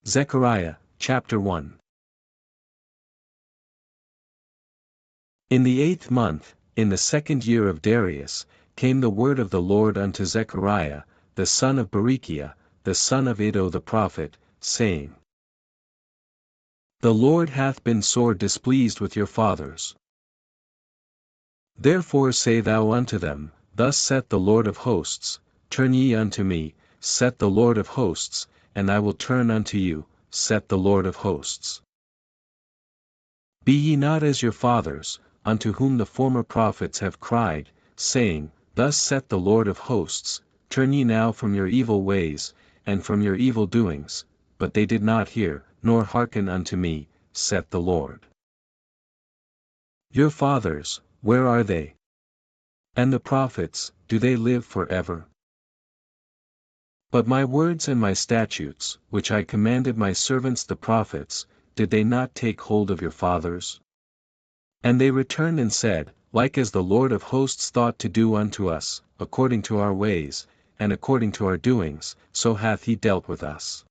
Zechariah, chapter 1. In the 8th month, in the 2nd year of Darius, came the word of the Lord unto Zechariah, the son of Berechiah, the son of Iddo the prophet, saying, The Lord hath been sore displeased with your fathers. Therefore say thou unto them, Thus saith the Lord of hosts, Turn ye unto me, saith the Lord of hosts, and I will turn unto you, saith the Lord of hosts. Be ye not as your fathers, unto whom the former prophets have cried, saying, Thus saith the Lord of hosts, Turn ye now from your evil ways, and from your evil doings, but they did not hear, nor hearken unto me, saith the Lord. Your fathers, where are they? And the prophets, do they live forever? But my words and my statutes, which I commanded my servants the prophets, did they not take hold of your fathers? And they returned and said, Like as the Lord of hosts thought to do unto us, according to our ways, and according to our doings, so hath he dealt with us.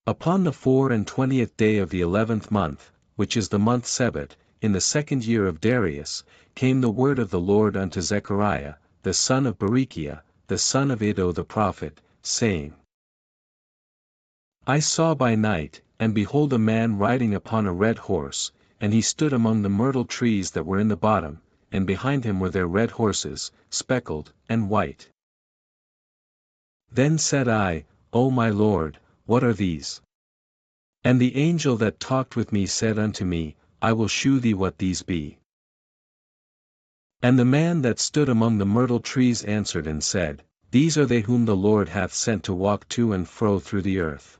Upon the 24th day of the 11th month, which is the month Sebat, in the 2nd year of Darius, came the word of the Lord unto Zechariah, the son of Berechiah, the son of Iddo the prophet, saying, I saw by night, and behold a man riding upon a red horse, and he stood among the myrtle trees that were in the bottom, and behind him were their red horses, speckled, and white. Then said I, O my Lord, what are these? And the angel that talked with me said unto me, I will shew thee what these be. And the man that stood among the myrtle trees answered and said, These are they whom the Lord hath sent to walk to and fro through the earth.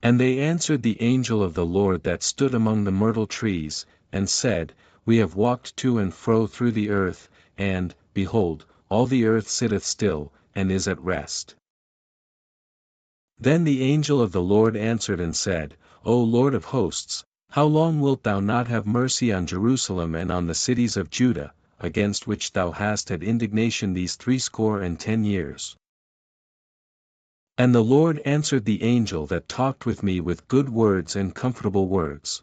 And they answered the angel of the Lord that stood among the myrtle trees, and said, We have walked to and fro through the earth, and, behold, all the earth sitteth still, and is at rest. Then the angel of the Lord answered and said, O Lord of hosts, how long wilt thou not have mercy on Jerusalem and on the cities of Judah, against which thou hast had indignation these 60 years? And the Lord answered the angel that talked with me with good words and comfortable words.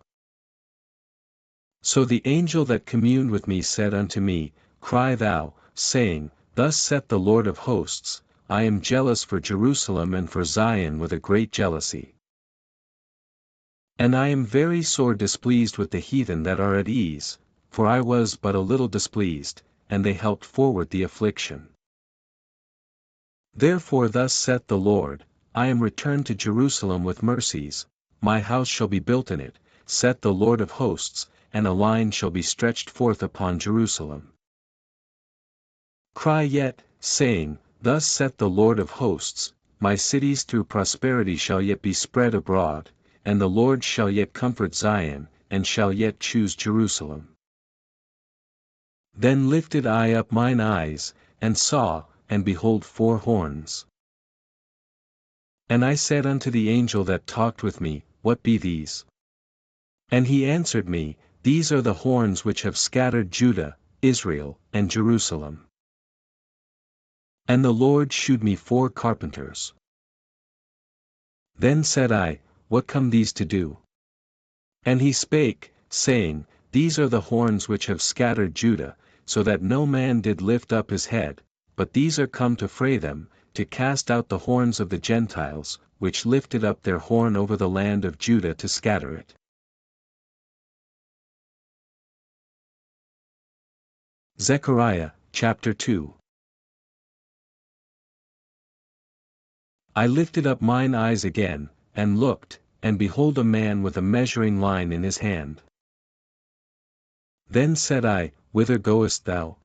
So the angel that communed with me said unto me, Cry thou, saying, Thus saith the Lord of hosts, I am jealous for Jerusalem and for Zion with a great jealousy. And I am very sore displeased with the heathen that are at ease, for I was but a little displeased, and they helped forward the affliction. Therefore thus saith the Lord, I am returned to Jerusalem with mercies, my house shall be built in it, saith the Lord of hosts, and a line shall be stretched forth upon Jerusalem. Cry yet, saying, Thus saith the Lord of hosts, My cities through prosperity shall yet be spread abroad, and the Lord shall yet comfort Zion, and shall yet choose Jerusalem. Then lifted I up mine eyes, and saw, and behold 4 horns. And I said unto the angel that talked with me, What be these? And he answered me, These are the horns which have scattered Judah, Israel, and Jerusalem. And the Lord shewed me 4 carpenters. Then said I, What come these to do? And he spake, saying, These are the horns which have scattered Judah, so that no man did lift up his head, but these are come to fray them, to cast out the horns of the Gentiles, which lifted up their horn over the land of Judah to scatter it. Zechariah, chapter 2. I lifted up mine eyes again, and looked, and behold a man with a measuring line in his hand. Then said I, Whither goest thou?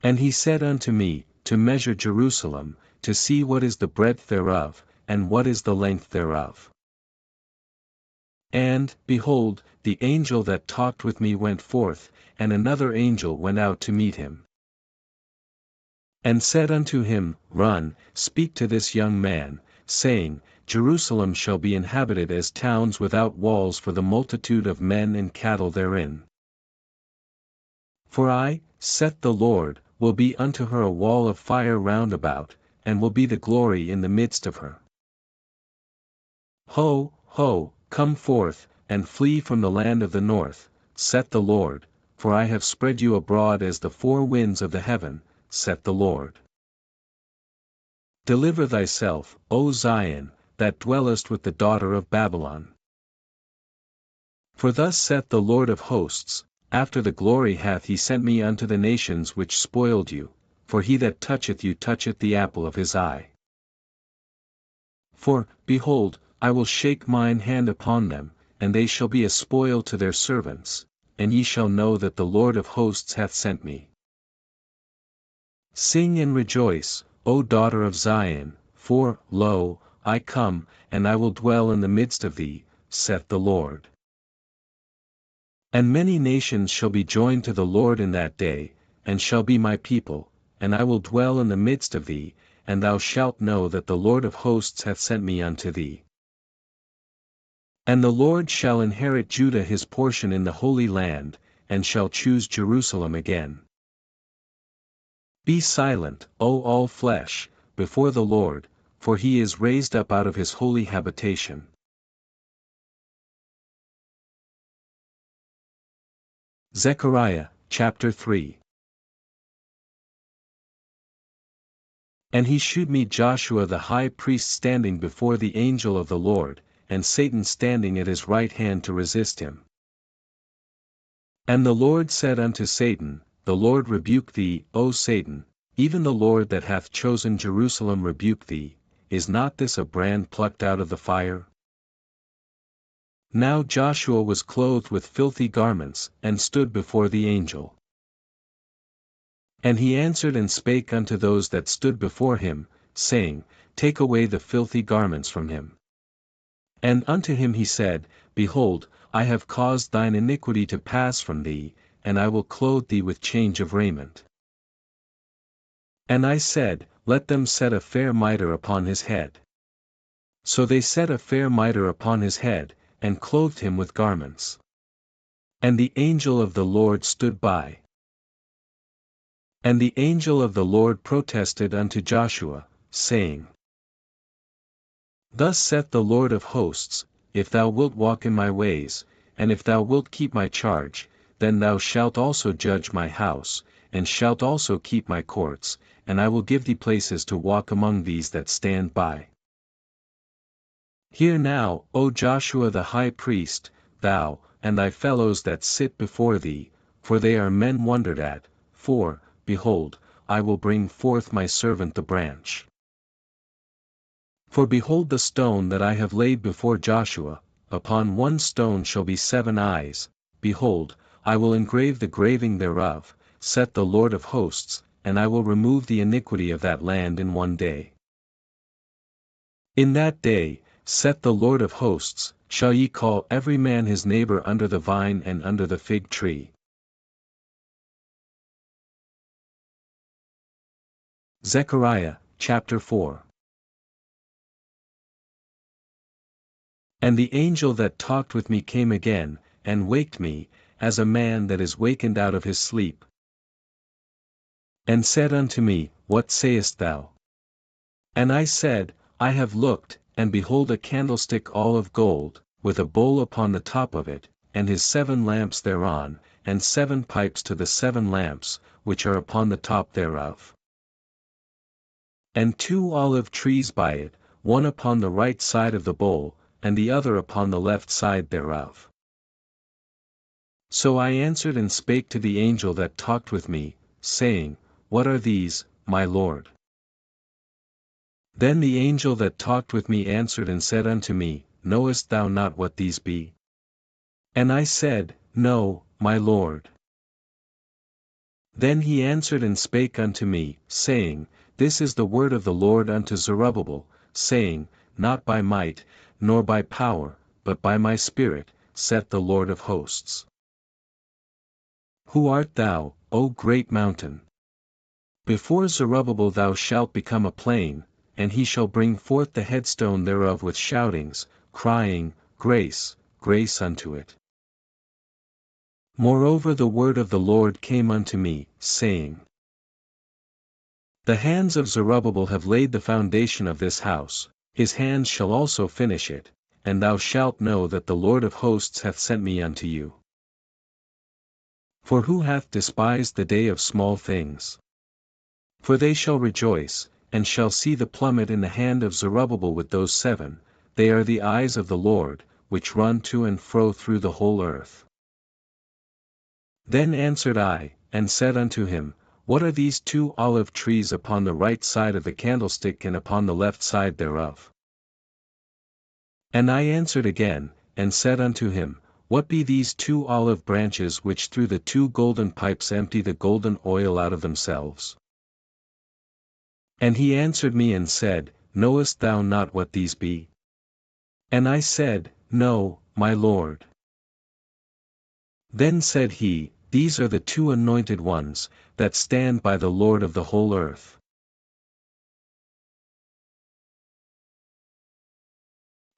And he said unto me, To measure Jerusalem, to see what is the breadth thereof, and what is the length thereof. And, behold, the angel that talked with me went forth, and another angel went out to meet him. And said unto him, Run, speak to this young man, saying, Jerusalem shall be inhabited as towns without walls for the multitude of men and cattle therein. For I, saith the Lord, will be unto her a wall of fire round about, and will be the glory in the midst of her. Ho, ho, come forth, and flee from the land of the north, saith the Lord, for I have spread you abroad as the four winds of the heaven, saith the Lord. Deliver thyself, O Zion, that dwellest with the daughter of Babylon. For thus saith the Lord of hosts, after the glory hath he sent me unto the nations which spoiled you, for he that toucheth you toucheth the apple of his eye. For, behold, I will shake mine hand upon them, and they shall be a spoil to their servants, and ye shall know that the Lord of hosts hath sent me. Sing and rejoice, O daughter of Zion, for, lo, I come, and I will dwell in the midst of thee, saith the Lord. And many nations shall be joined to the Lord in that day, and shall be my people, and I will dwell in the midst of thee, and thou shalt know that the Lord of hosts hath sent me unto thee. And the Lord shall inherit Judah his portion in the Holy Land, and shall choose Jerusalem again. Be silent, O all flesh, before the Lord, for he is raised up out of his holy habitation. Zechariah, chapter 3. And he shewed me Joshua the high priest standing before the angel of the Lord, and Satan standing at his right hand to resist him. And the Lord said unto Satan, The Lord rebuke thee, O Satan, even the Lord that hath chosen Jerusalem rebuke thee, is not this a brand plucked out of the fire? Now Joshua was clothed with filthy garments, and stood before the angel. And he answered and spake unto those that stood before him, saying, Take away the filthy garments from him. And unto him he said, Behold, I have caused thine iniquity to pass from thee, and I will clothe thee with change of raiment. And I said, Let them set a fair mitre upon his head. So they set a fair mitre upon his head, and clothed him with garments. And the angel of the Lord stood by. And the angel of the Lord protested unto Joshua, saying, Thus saith the Lord of hosts, If thou wilt walk in my ways, and if thou wilt keep my charge, then thou shalt also judge my house, and shalt also keep my courts, and I will give thee places to walk among these that stand by. Hear now, O Joshua the high priest, thou, and thy fellows that sit before thee, for they are men wondered at, for, behold, I will bring forth my servant the branch. For behold the stone that I have laid before Joshua, upon one stone shall be 7 eyes, behold, I will engrave the graving thereof, saith the Lord of hosts, and I will remove the iniquity of that land in one day. In that day, saith the Lord of hosts, shall ye call every man his neighbor under the vine and under the fig tree. Zechariah, chapter 4. And the angel that talked with me came again, and waked me, as a man that is wakened out of his sleep. And said unto me, What sayest thou? And I said, I have looked, and behold a candlestick all of gold, with a bowl upon the top of it, and his 7 lamps thereon, and 7 pipes to the 7 lamps, which are upon the top thereof. And 2 olive trees by it, one upon the right side of the bowl, and the other upon the left side thereof. So I answered and spake to the angel that talked with me, saying, What are these, my Lord? Then the angel that talked with me answered and said unto me, Knowest thou not what these be? And I said, No, my Lord. Then he answered and spake unto me, saying, This is the word of the Lord unto Zerubbabel, saying, Not by might, nor by power, but by my Spirit, saith the Lord of hosts. Who art thou, O great mountain? Before Zerubbabel thou shalt become a plain, and he shall bring forth the headstone thereof with shoutings, crying, Grace, grace unto it. Moreover the word of the Lord came unto me, saying, The hands of Zerubbabel have laid the foundation of this house, his hands shall also finish it, and thou shalt know that the Lord of hosts hath sent me unto you. For who hath despised the day of small things? For they shall rejoice, and shall see the plummet in the hand of Zerubbabel with those 7, they are the eyes of the Lord, which run to and fro through the whole earth. Then answered I, and said unto him, What are these 2 olive trees upon the right side of the candlestick and upon the left side thereof? And I answered again, and said unto him, What be these 2 olive branches which through the 2 golden pipes empty the golden oil out of themselves? And he answered me and said, Knowest thou not what these be? And I said, No, my Lord. Then said he, These are the 2 anointed ones, that stand by the Lord of the whole earth.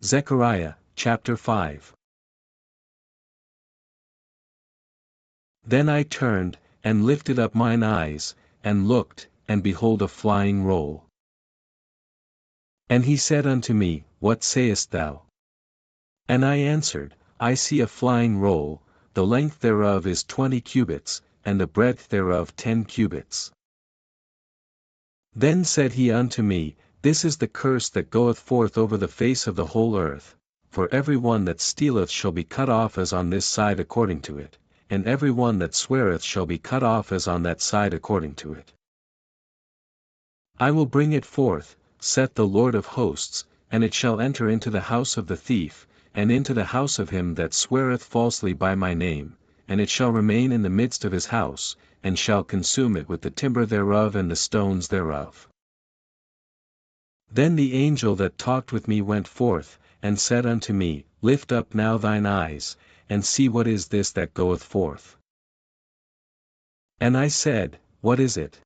Zechariah, chapter 5. Then I turned, and lifted up mine eyes, and looked, and behold a flying roll. And he said unto me, What sayest thou? And I answered, I see a flying roll, the length thereof is 20 cubits, and the breadth thereof 10 cubits. Then said he unto me, This is the curse that goeth forth over the face of the whole earth, for every one that stealeth shall be cut off as on this side according to it, and every one that sweareth shall be cut off as on that side according to it. I will bring it forth, saith the Lord of hosts, and it shall enter into the house of the thief, and into the house of him that sweareth falsely by my name, and it shall remain in the midst of his house, and shall consume it with the timber thereof and the stones thereof. Then the angel that talked with me went forth, and said unto me, Lift up now thine eyes, and see what is this that goeth forth. And I said, What is it?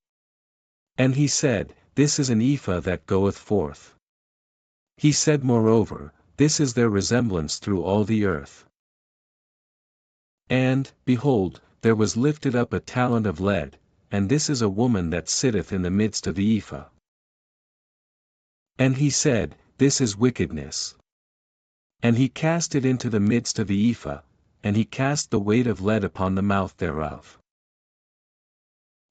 And he said, This is an ephah that goeth forth. He said moreover, This is their resemblance through all the earth. And, behold, there was lifted up a talent of lead, and this is a woman that sitteth in the midst of the ephah. And he said, This is wickedness. And he cast it into the midst of the ephah, and he cast the weight of lead upon the mouth thereof.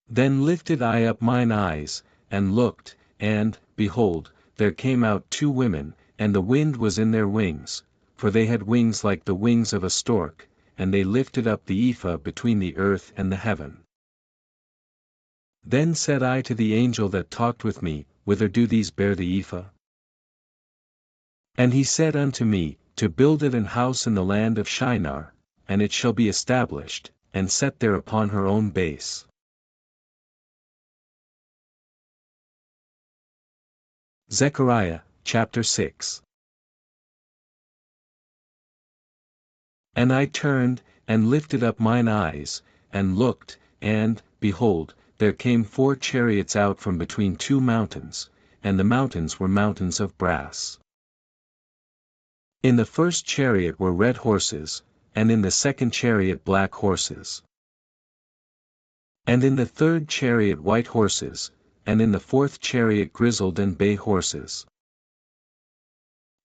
Then lifted I up mine eyes, and looked, and, behold, there came out 2 women, and the wind was in their wings, for they had wings like the wings of a stork, and they lifted up the ephah between the earth and the heaven. Then said I to the angel that talked with me, Whither do these bear the ephah? And he said unto me, To build it an house in the land of Shinar, and it shall be established, and set there upon her own base. Zechariah, chapter 6. And I turned, and lifted up mine eyes, and looked, and, behold, there came 4 chariots out from between 2 mountains, and the mountains were mountains of brass. In the first chariot were red horses, and in the second chariot black horses. And in the third chariot white horses, and in the fourth chariot grizzled and bay horses.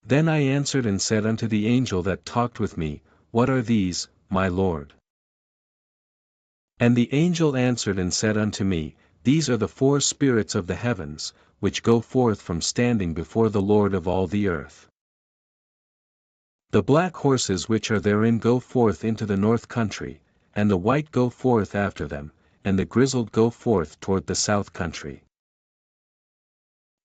Then I answered and said unto the angel that talked with me, What are these, my Lord? And the angel answered and said unto me, These are the 4 spirits of the heavens, which go forth from standing before the Lord of all the earth. The black horses which are therein go forth into the north country, and the white go forth after them, and the grizzled go forth toward the south country.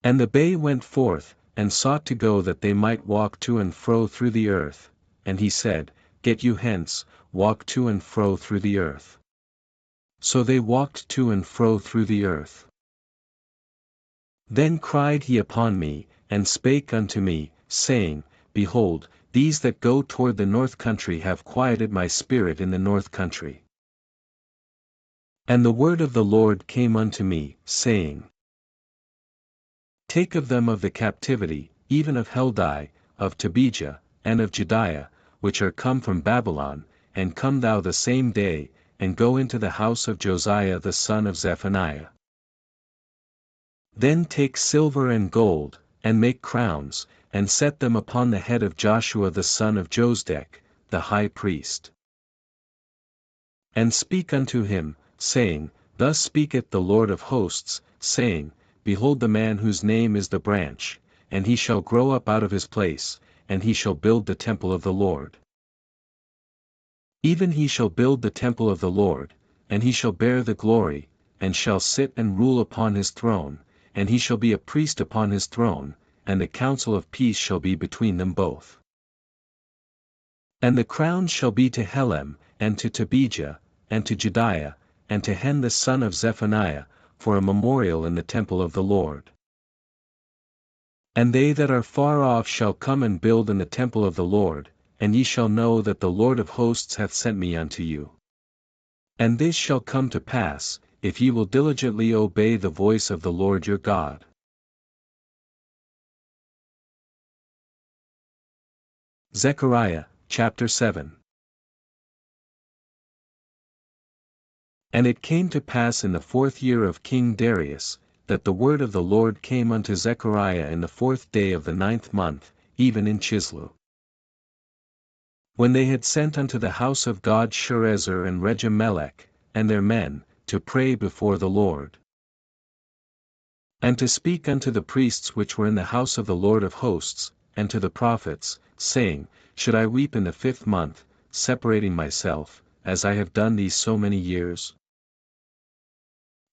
And the bay went forth, and sought to go that they might walk to and fro through the earth, and he said, Get you hence, walk to and fro through the earth. So they walked to and fro through the earth. Then cried he upon me, and spake unto me, saying, Behold, these that go toward the north country have quieted my spirit in the north country. And the word of the Lord came unto me, saying, Take of them of the captivity, even of Heldai, of Tobijah, and of Jediah, which are come from Babylon, and come thou the same day, and go into the house of Josiah the son of Zephaniah. Then take silver and gold, and make crowns, and set them upon the head of Joshua the son of Josedek, the high priest. And speak unto him, saying, Thus speaketh the Lord of hosts, saying, Behold the man whose name is the branch, and he shall grow up out of his place, and he shall build the temple of the Lord. Even he shall build the temple of the Lord, and he shall bear the glory, and shall sit and rule upon his throne, and he shall be a priest upon his throne, and the counsel of peace shall be between them both. And the crown shall be to Helem, and to Tobijah, and to Jediah, and to Hen the son of Zephaniah, for a memorial in the temple of the Lord. And they that are far off shall come and build in the temple of the Lord, and ye shall know that the Lord of hosts hath sent me unto you. And this shall come to pass, if ye will diligently obey the voice of the Lord your God. Zechariah, chapter 7. And it came to pass in the 4th year of King Darius, that the word of the Lord came unto Zechariah in the 4th day of the 9th month, even in Chislu. When they had sent unto the house of God Sherezer and Regemelech, and their men, to pray before the Lord. And to speak unto the priests which were in the house of the Lord of hosts, and to the prophets, saying, Should I weep in the 5th month, separating myself, as I have done these so many years?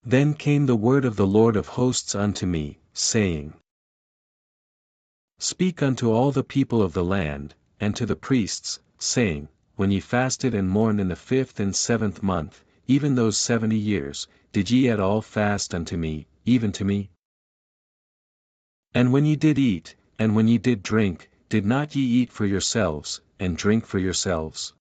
Then came the word of the Lord of hosts unto me, saying, Speak unto all the people of the land, and to the priests, saying, When ye fasted and mourned in the 5th and 7th month, even those 70 years, did ye at all fast unto me, even to me? And when ye did eat, and when ye did drink, did not ye eat for yourselves, and drink for yourselves?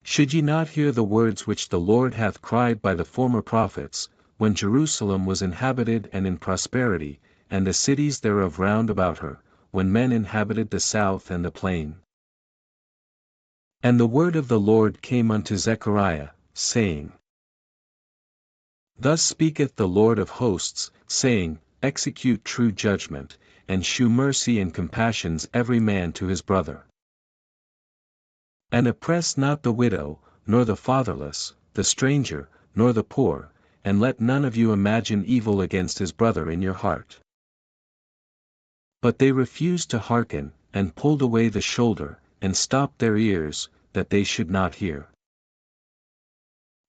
Should ye not hear the words which the Lord hath cried by the former prophets, when Jerusalem was inhabited and in prosperity, and the cities thereof round about her, when men inhabited the south and the plain? And the word of the Lord came unto Zechariah, saying, Thus speaketh the Lord of hosts, saying, Execute true judgment, and shew mercy and compassions every man to his brother. And oppress not the widow, nor the fatherless, the stranger, nor the poor, and let none of you imagine evil against his brother in your heart. But they refused to hearken, and pulled away the shoulder, and stopped their ears, that they should not hear.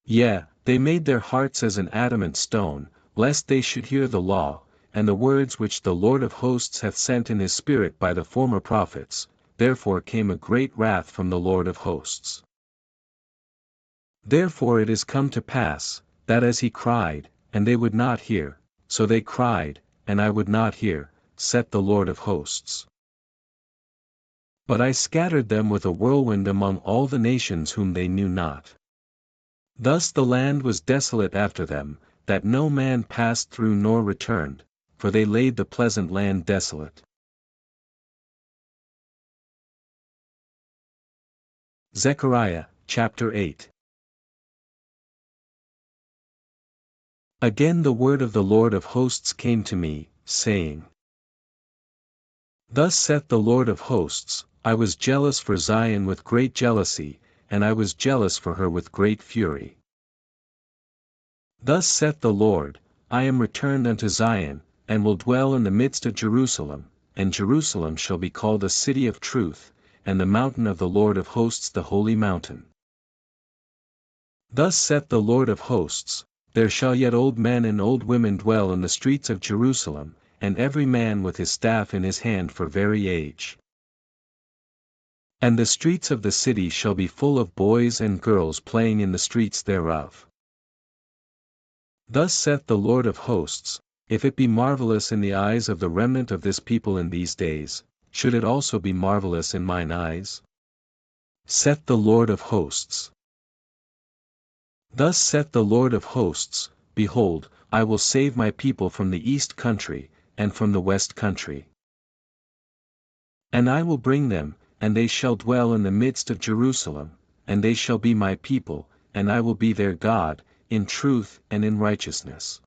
Yea, they made their hearts as an adamant stone, lest they should hear the law, and the words which the Lord of hosts hath sent in his Spirit by the former prophets. Therefore came a great wrath from the Lord of hosts. Therefore it is come to pass, that as he cried, and they would not hear, so they cried, and I would not hear, saith the Lord of hosts. But I scattered them with a whirlwind among all the nations whom they knew not. Thus the land was desolate after them, that no man passed through nor returned, for they laid the pleasant land desolate. Zechariah, chapter 8. Again the word of the Lord of hosts came to me, saying, Thus saith the Lord of hosts, I was jealous for Zion with great jealousy, and I was jealous for her with great fury. Thus saith the Lord, I am returned unto Zion, and will dwell in the midst of Jerusalem, and Jerusalem shall be called a city of truth, and the mountain of the Lord of hosts the holy mountain. Thus saith the Lord of hosts, There shall yet old men and old women dwell in the streets of Jerusalem, and every man with his staff in his hand for very age. And the streets of the city shall be full of boys and girls playing in the streets thereof. Thus saith the Lord of hosts, If it be marvelous in the eyes of the remnant of this people in these days, should it also be marvelous in mine eyes? Saith the Lord of hosts. Thus saith the Lord of hosts, Behold, I will save my people from the east country, and from the west country. And I will bring them, and they shall dwell in the midst of Jerusalem, and they shall be my people, and I will be their God, in truth and in righteousness.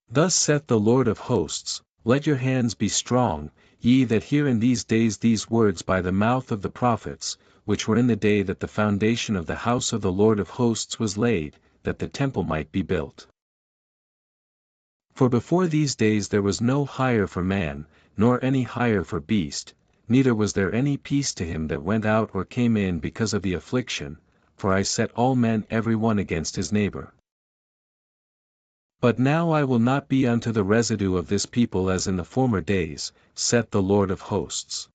Thus saith the Lord of hosts, let your hands be strong, ye that hear in these days these words by the mouth of the prophets, which were in the day that the foundation of the house of the Lord of hosts was laid, that the temple might be built. For before these days there was no hire for man, nor any hire for beast, neither was there any peace to him that went out or came in because of the affliction, for I set all men every one against his neighbor. But now I will not be unto the residue of this people as in the former days, saith the Lord of hosts.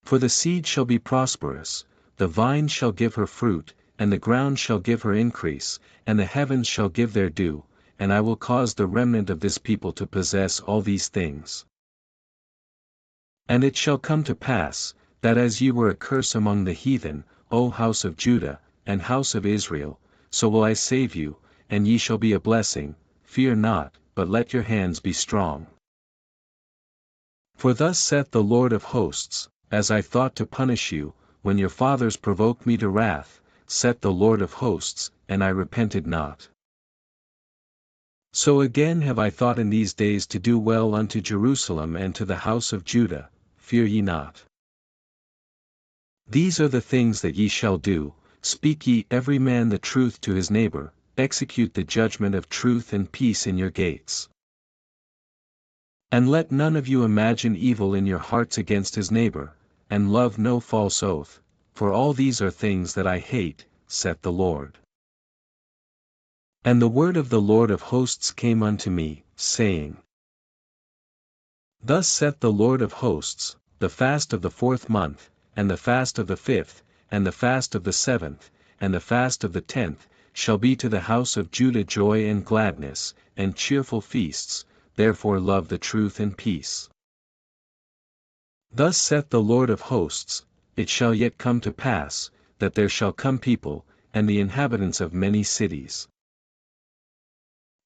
For the seed shall be prosperous, the vine shall give her fruit, and the ground shall give her increase, and the heavens shall give their dew, and I will cause the remnant of this people to possess all these things. And it shall come to pass, that as ye were a curse among the heathen, O house of Judah, and house of Israel, so will I save you, and ye shall be a blessing. Fear not, but let your hands be strong. For thus saith the Lord of hosts, as I thought to punish you, when your fathers provoked me to wrath, saith the Lord of hosts, and I repented not. So again have I thought in these days to do well unto Jerusalem and to the house of Judah, fear ye not. These are the things that ye shall do, speak ye every man the truth to his neighbor, execute the judgment of truth and peace in your gates. And let none of you imagine evil in your hearts against his neighbor, and love no false oath, for all these are things that I hate, saith the Lord. And the word of the Lord of hosts came unto me, saying, Thus saith the Lord of hosts, the fast of the 4th month, and the fast of the 5th, and the fast of the 7th, and the fast of the 10th, shall be to the house of Judah joy and gladness, and cheerful feasts, therefore love the truth and peace. Thus saith the Lord of hosts, it shall yet come to pass, that there shall come people, and the inhabitants of many cities.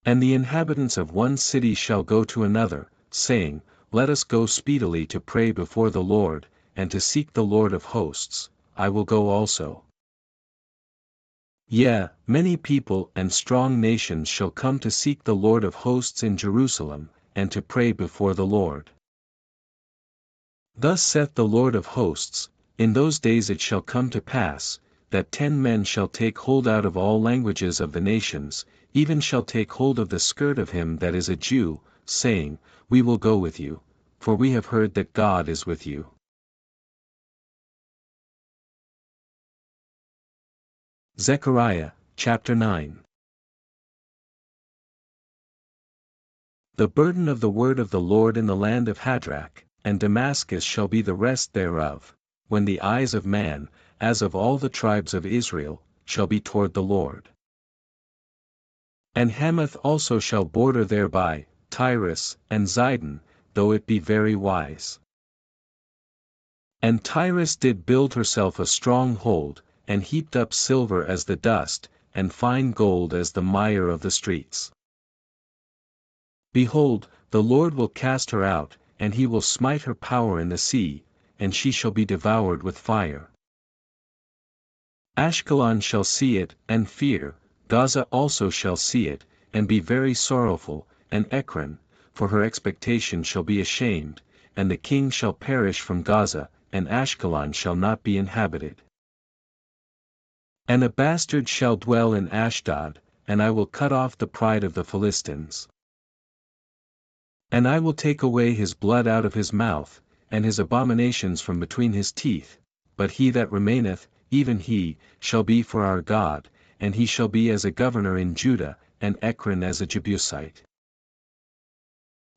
And the inhabitants of one city shall go to another, saying, Let us go speedily to pray before the Lord, and to seek the Lord of hosts, I will go also. Yea, many people and strong nations shall come to seek the Lord of hosts in Jerusalem, and to pray before the Lord. Thus saith the Lord of hosts, in those days it shall come to pass, that 10 men shall take hold out of all languages of the nations, even shall take hold of the skirt of him that is a Jew, saying, We will go with you, for we have heard that God is with you. Zechariah, chapter 9. The burden of the word of the Lord in the land of Hadrach, and Damascus shall be the rest thereof, when the eyes of man, as of all the tribes of Israel, shall be toward the Lord. And Hamath also shall border thereby, Tyrus, and Zidon, though it be very wise. And Tyrus did build herself a strong hold, and heaped up silver as the dust, and fine gold as the mire of the streets. Behold, the Lord will cast her out, and he will smite her power in the sea, and she shall be devoured with fire. Ashkelon shall see it, and fear, Gaza also shall see it, and be very sorrowful, and Ekron, for her expectation shall be ashamed, and the king shall perish from Gaza, and Ashkelon shall not be inhabited. And a bastard shall dwell in Ashdod, and I will cut off the pride of the Philistines. And I will take away his blood out of his mouth, and his abominations from between his teeth, but he that remaineth, even he, shall be for our God, and he shall be as a governor in Judah, and Ekron as a Jebusite.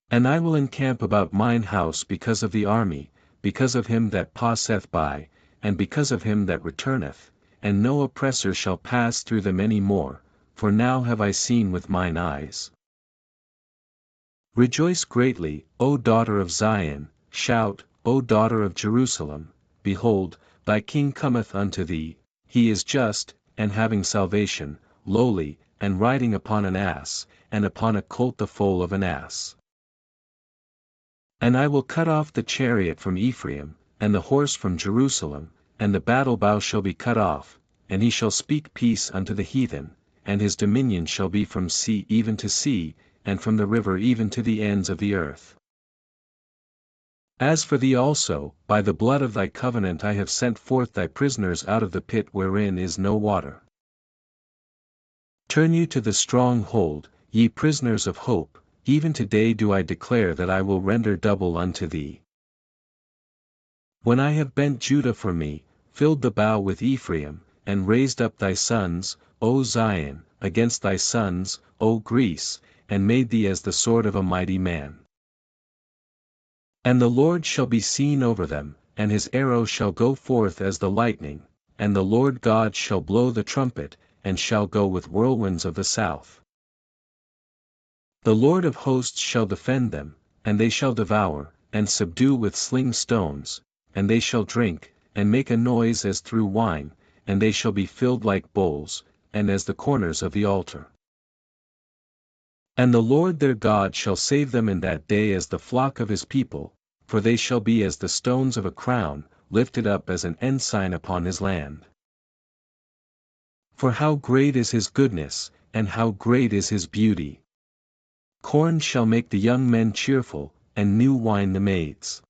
And I will encamp about mine house because of the army, because of him that passeth by, and because of him that returneth, and no oppressor shall pass through them any more, for now have I seen with mine eyes. Rejoice greatly, O daughter of Zion, shout, O daughter of Jerusalem, behold, thy king cometh unto thee, he is just, and having salvation, lowly, and riding upon an ass, and upon a colt the foal of an ass. And I will cut off the chariot from Ephraim, and the horse from Jerusalem, and the battle bow shall be cut off, and he shall speak peace unto the heathen, and his dominion shall be from sea even to sea, and from the river even to the ends of the earth. As for thee also, by the blood of thy covenant I have sent forth thy prisoners out of the pit wherein is no water. Turn you to the strong hold, ye prisoners of hope, even today do I declare that I will render double unto thee. When I have bent Judah for me, filled the bow with Ephraim, and raised up thy sons, O Zion, against thy sons, O Greece, and made thee as the sword of a mighty man. And the Lord shall be seen over them, and his arrow shall go forth as the lightning, and the Lord God shall blow the trumpet, and shall go with whirlwinds of the south. The Lord of hosts shall defend them, and they shall devour, and subdue with sling stones, and they shall drink, and make a noise as through wine, and they shall be filled like bowls, and as the corners of the altar. And the Lord their God shall save them in that day as the flock of his people, for they shall be as the stones of a crown, lifted up as an ensign upon his land. For how great is his goodness, and how great is his beauty! Corn shall make the young men cheerful, and new wine the maids.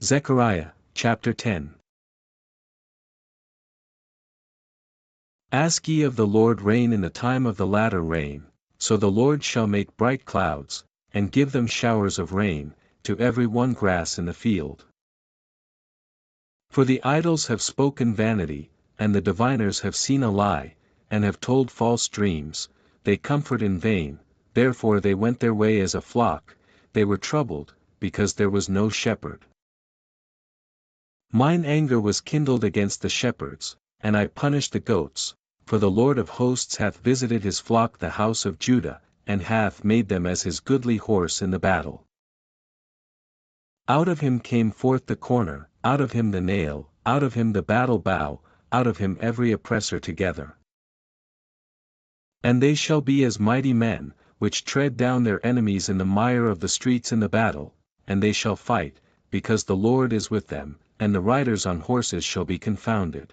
Zechariah, chapter 10. Ask ye of the Lord rain in the time of the latter rain, so the Lord shall make bright clouds, and give them showers of rain, to every one grass in the field. For the idols have spoken vanity, and the diviners have seen a lie, and have told false dreams, they comfort in vain, therefore they went their way as a flock, they were troubled, because there was no shepherd. Mine anger was kindled against the shepherds, and I punished the goats, for the Lord of hosts hath visited his flock the house of Judah, and hath made them as his goodly horse in the battle. Out of him came forth the corner, out of him the nail, out of him the battle bow, out of him every oppressor together. And they shall be as mighty men, which tread down their enemies in the mire of the streets in the battle, and they shall fight, because the Lord is with them, and the riders on horses shall be confounded.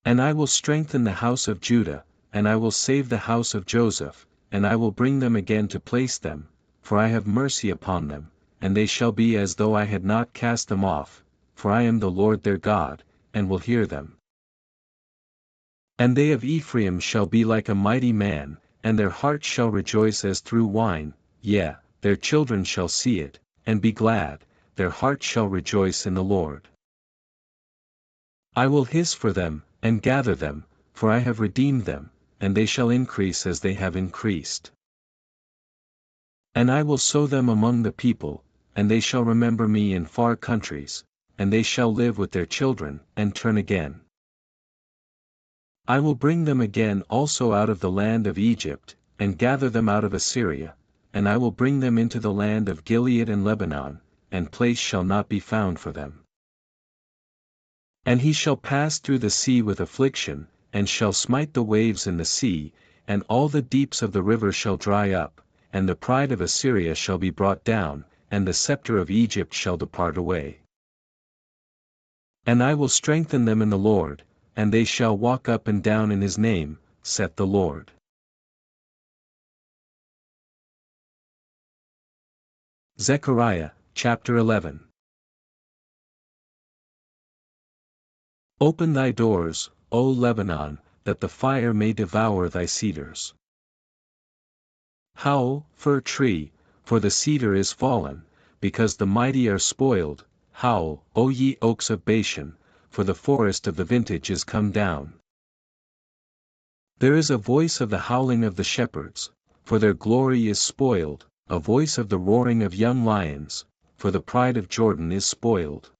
And I will strengthen the house of Judah, and I will save the house of Joseph, and I will bring them again to place them, for I have mercy upon them, and they shall be as though I had not cast them off, for I am the Lord their God, and will hear them. And they of Ephraim shall be like a mighty man, and their heart shall rejoice as through wine, yea, their children shall see it, and be glad, their heart shall rejoice in the Lord. I will hiss for them, and gather them, for I have redeemed them, and they shall increase as they have increased. And I will sow them among the people, and they shall remember me in far countries, and they shall live with their children, and turn again. I will bring them again also out of the land of Egypt, and gather them out of Assyria, and I will bring them into the land of Gilead and Lebanon, and place shall not be found for them. And he shall pass through the sea with affliction, and shall smite the waves in the sea, and all the deeps of the river shall dry up, and the pride of Assyria shall be brought down, and the scepter of Egypt shall depart away. And I will strengthen them in the Lord, and they shall walk up and down in his name, saith the Lord. Zechariah, chapter 11. Open thy doors, O Lebanon, that the fire may devour thy cedars. Howl, fir tree, for the cedar is fallen, because the mighty are spoiled. Howl, O ye oaks of Bashan, for the forest of the vintage is come down. There is a voice of the howling of the shepherds, for their glory is spoiled, a voice of the roaring of young lions, for the pride of Jordan is spoiled.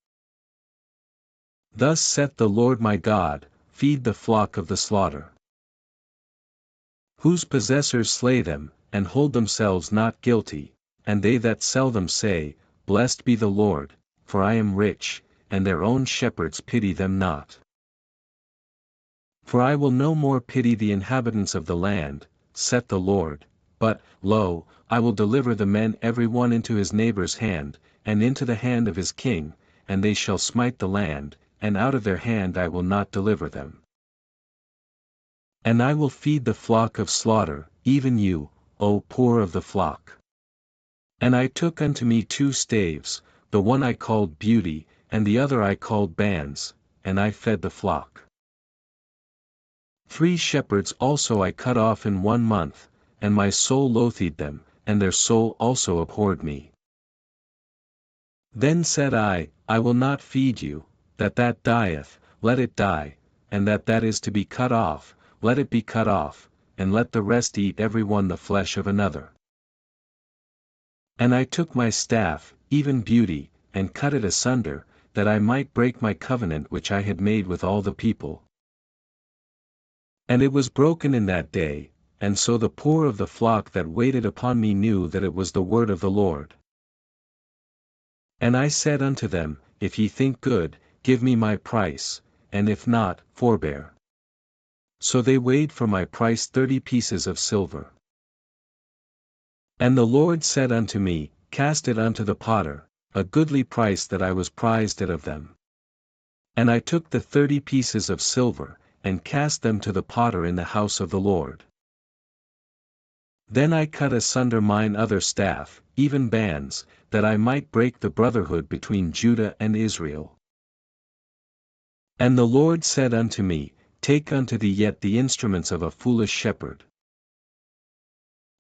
Thus saith the Lord my God, feed the flock of the slaughter. Whose possessors slay them, and hold themselves not guilty, and they that sell them say, Blessed be the Lord, for I am rich, and their own shepherds pity them not. For I will no more pity the inhabitants of the land, saith the Lord, but, lo, I will deliver the men every one into his neighbor's hand, and into the hand of his king, and they shall smite the land, and out of their hand I will not deliver them. And I will feed the flock of slaughter, even you, O poor of the flock. And I took unto me 2 staves, the one I called Beauty, and the other I called Bands, and I fed the flock. 3 shepherds also I cut off in 1 month, and my soul loathed them, and their soul also abhorred me. Then said I will not feed you, that dieth, let it die, and that is to be cut off, let it be cut off, and let the rest eat every one the flesh of another. And I took my staff, even Beauty, and cut it asunder, that I might break my covenant which I had made with all the people. And it was broken in that day, and so the poor of the flock that waited upon me knew that it was the word of the Lord. And I said unto them, If ye think good, give me my price, and if not, forbear. So they weighed for my price 30 pieces of silver. And the Lord said unto me, Cast it unto the potter, a goodly price that I was prized at of them. And I took the 30 pieces of silver, and cast them to the potter in the house of the Lord. Then I cut asunder mine other staff, even Bands, that I might break the brotherhood between Judah and Israel. And the Lord said unto me, Take unto thee yet the instruments of a foolish shepherd.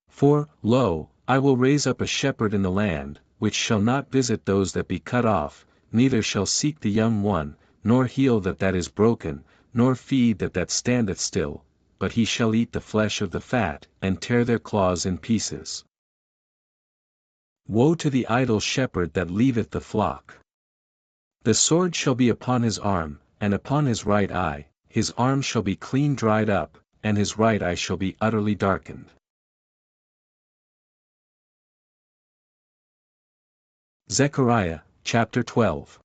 For, lo, I will raise up a shepherd in the land, which shall not visit those that be cut off, neither shall seek the young one, nor heal that is broken, nor feed that standeth still, but he shall eat the flesh of the fat, and tear their claws in pieces. Woe to the idle shepherd that leaveth the flock! The sword shall be upon his arm, and upon his right eye, his arm shall be clean dried up, and his right eye shall be utterly darkened. Zechariah, chapter 12.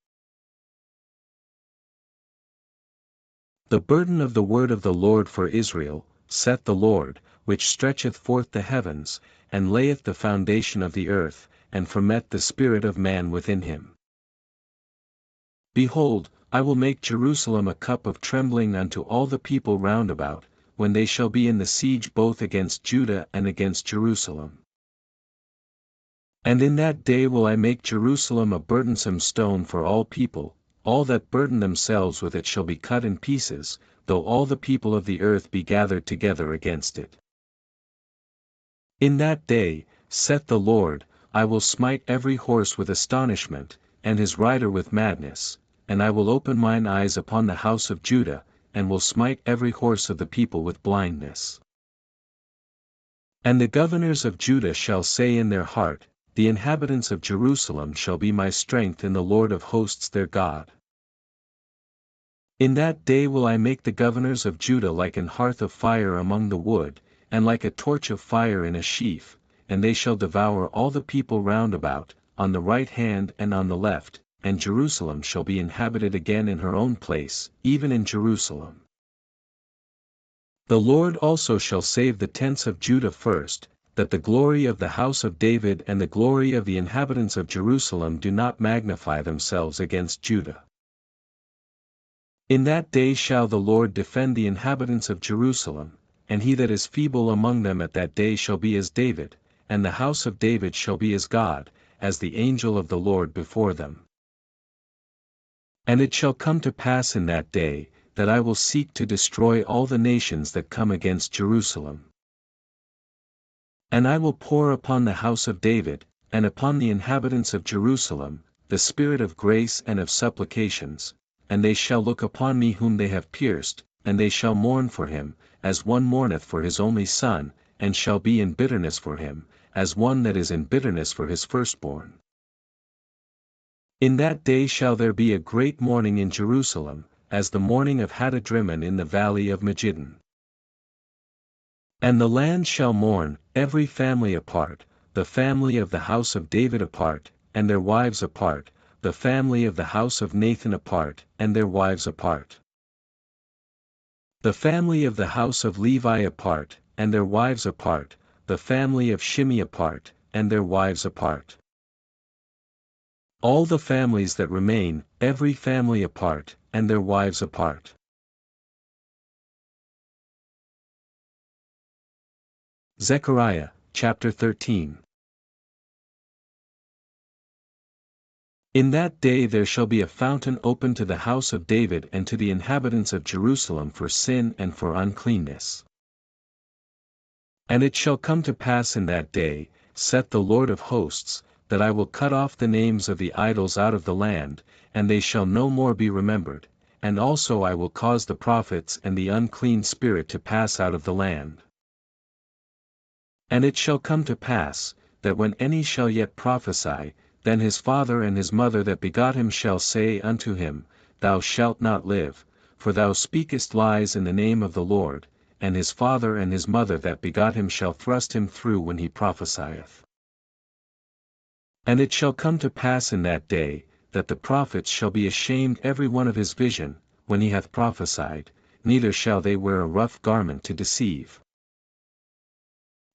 The burden of the word of the Lord for Israel, saith the Lord, which stretcheth forth the heavens, and layeth the foundation of the earth, and formeth the spirit of man within him. Behold, I will make Jerusalem a cup of trembling unto all the people round about, when they shall be in the siege both against Judah and against Jerusalem. And in that day will I make Jerusalem a burdensome stone for all people, all that burden themselves with it shall be cut in pieces, though all the people of the earth be gathered together against it. In that day, saith the Lord, I will smite every horse with astonishment, and his rider with madness, and I will open mine eyes upon the house of Judah, and will smite every horse of the people with blindness. And the governors of Judah shall say in their heart, The inhabitants of Jerusalem shall be my strength in the Lord of hosts their God. In that day will I make the governors of Judah like an hearth of fire among the wood, and like a torch of fire in a sheaf, and they shall devour all the people round about, on the right hand and on the left, and Jerusalem shall be inhabited again in her own place, even in Jerusalem. The Lord also shall save the tents of Judah first, that the glory of the house of David and the glory of the inhabitants of Jerusalem do not magnify themselves against Judah. In that day shall the Lord defend the inhabitants of Jerusalem, and he that is feeble among them at that day shall be as David, and the house of David shall be as God, as the angel of the Lord before them. And it shall come to pass in that day, that I will seek to destroy all the nations that come against Jerusalem. And I will pour upon the house of David, and upon the inhabitants of Jerusalem, the spirit of grace and of supplications, and they shall look upon me whom they have pierced, and they shall mourn for him, as one mourneth for his only son, and shall be in bitterness for him, as one that is in bitterness for his firstborn. In that day shall there be a great mourning in Jerusalem, as the mourning of Hadadrimmon in the valley of Megiddon. And the land shall mourn, every family apart, the family of the house of David apart, and their wives apart, the family of the house of Nathan apart, and their wives apart. The family of the house of Levi apart, and their wives apart, the family of Shimei apart, and their wives apart. All the families that remain, every family apart, and their wives apart. Zechariah, chapter 13. In that day there shall be a fountain open to the house of David and to the inhabitants of Jerusalem for sin and for uncleanness. And it shall come to pass in that day, saith the Lord of hosts, that I will cut off the names of the idols out of the land, and they shall no more be remembered, and also I will cause the prophets and the unclean spirit to pass out of the land. And it shall come to pass, that when any shall yet prophesy, then his father and his mother that begot him shall say unto him, Thou shalt not live, for thou speakest lies in the name of the Lord, and his father and his mother that begot him shall thrust him through when he prophesieth. And it shall come to pass in that day, that the prophets shall be ashamed every one of his vision, when he hath prophesied, neither shall they wear a rough garment to deceive.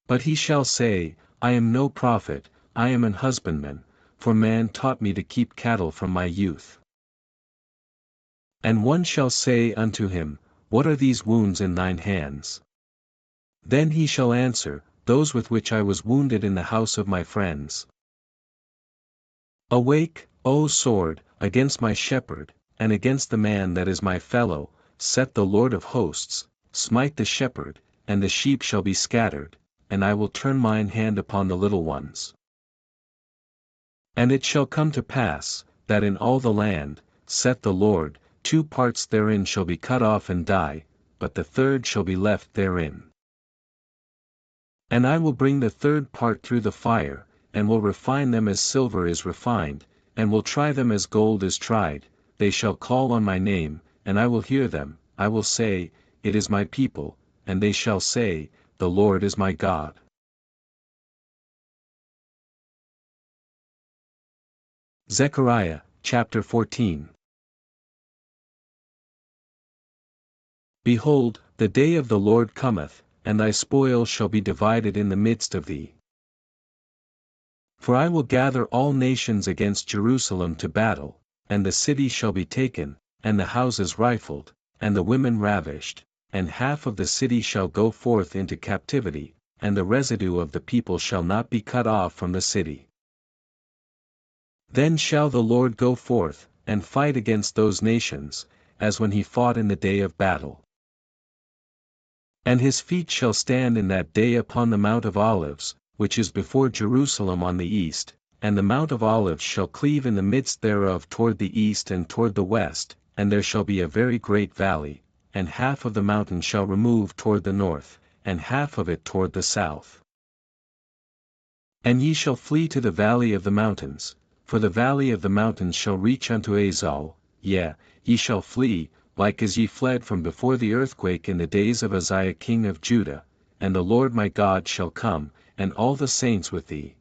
But he shall say, I am no prophet, I am an husbandman, for man taught me to keep cattle from my youth. And one shall say unto him, What are these wounds in thine hands? Then he shall answer, Those with which I was wounded in the house of my friends. Awake, O sword, against my shepherd, and against the man that is my fellow, saith the Lord of hosts, smite the shepherd, and the sheep shall be scattered, and I will turn mine hand upon the little ones. And it shall come to pass, that in all the land, saith the Lord, 2 parts therein shall be cut off and die, but the third shall be left therein. And I will bring the third part through the fire, and will refine them as silver is refined, and will try them as gold is tried. They shall call on my name, and I will hear them. I will say, It is my people, and they shall say, The Lord is my God. Zechariah, chapter 14. Behold, the day of the Lord cometh, and thy spoil shall be divided in the midst of thee. For I will gather all nations against Jerusalem to battle, and the city shall be taken, and the houses rifled, and the women ravished, and half of the city shall go forth into captivity, and the residue of the people shall not be cut off from the city. Then shall the Lord go forth, and fight against those nations, as when he fought in the day of battle. And his feet shall stand in that day upon the Mount of Olives, which is before Jerusalem on the east, and the Mount of Olives shall cleave in the midst thereof toward the east and toward the west, and there shall be a very great valley, and half of the mountain shall remove toward the north, and half of it toward the south. And ye shall flee to the valley of the mountains, for the valley of the mountains shall reach unto Azal, yea, ye shall flee, like as ye fled from before the earthquake in the days of Uzziah king of Judah, and the Lord my God shall come, and all the saints with thee.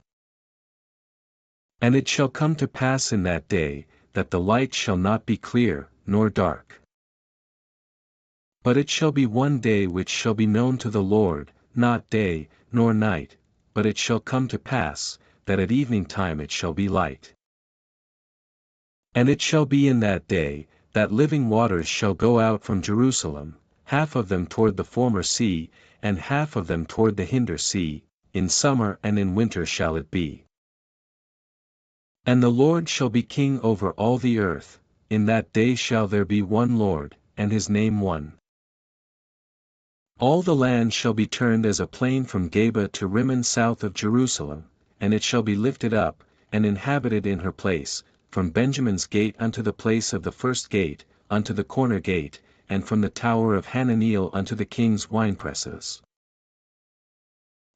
And it shall come to pass in that day, that the light shall not be clear, nor dark. But it shall be one day which shall be known to the Lord, not day, nor night, but it shall come to pass, that at evening time it shall be light. And it shall be in that day, that living waters shall go out from Jerusalem, half of them toward the former sea, and half of them toward the hinder sea, in summer and in winter shall it be. And the Lord shall be king over all the earth, in that day shall there be one Lord, and his name one. All the land shall be turned as a plain from Geba to Rimmon south of Jerusalem, and it shall be lifted up, and inhabited in her place, from Benjamin's gate unto the place of the first gate, unto the corner gate, and from the tower of Hananeel unto the king's winepresses.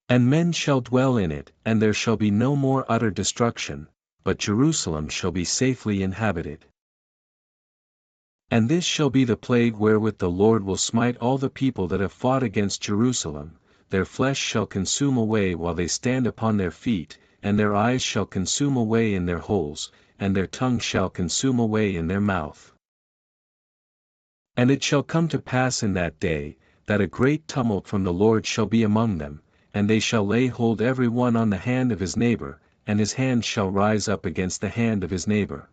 And men shall dwell in it, and there shall be no more utter destruction, but Jerusalem shall be safely inhabited. And this shall be the plague wherewith the Lord will smite all the people that have fought against Jerusalem. Their flesh shall consume away while they stand upon their feet, and their eyes shall consume away in their holes, and their tongue shall consume away in their mouth. And it shall come to pass in that day, that a great tumult from the Lord shall be among them, and they shall lay hold every one on the hand of his neighbor, and his hand shall rise up against the hand of his neighbor.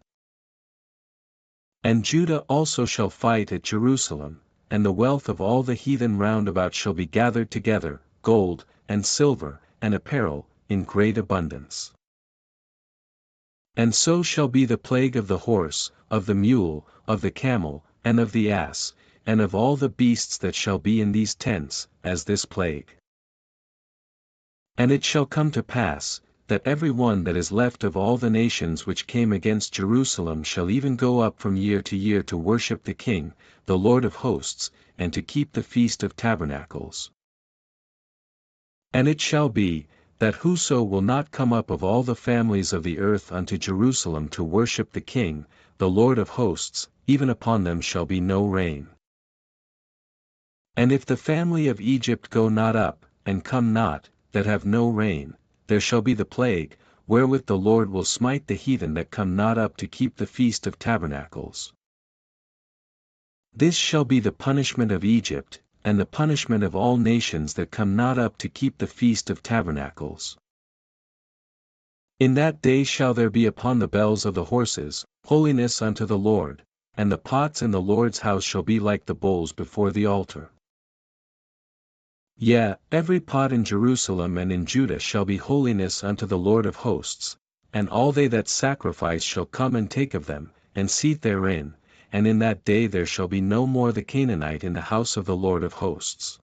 And Judah also shall fight at Jerusalem, and the wealth of all the heathen round about shall be gathered together, gold, and silver, and apparel, in great abundance. And so shall be the plague of the horse, of the mule, of the camel, and of the ass, and of all the beasts that shall be in these tents, as this plague. And it shall come to pass, that every one that is left of all the nations which came against Jerusalem shall even go up from year to year to worship the King, the Lord of hosts, and to keep the Feast of Tabernacles. And it shall be, that whoso will not come up of all the families of the earth unto Jerusalem to worship the King, the Lord of hosts, even upon them shall be no rain. And if the family of Egypt go not up, and come not, that have no rain, there shall be the plague, wherewith the Lord will smite the heathen that come not up to keep the Feast of Tabernacles. This shall be the punishment of Egypt, and the punishment of all nations that come not up to keep the Feast of Tabernacles. In that day shall there be upon the bells of the horses, holiness unto the Lord, and the pots in the Lord's house shall be like the bowls before the altar. Yea, every pot in Jerusalem and in Judah shall be holiness unto the Lord of hosts, and all they that sacrifice shall come and take of them, and seat therein, and in that day there shall be no more the Canaanite in the house of the Lord of hosts.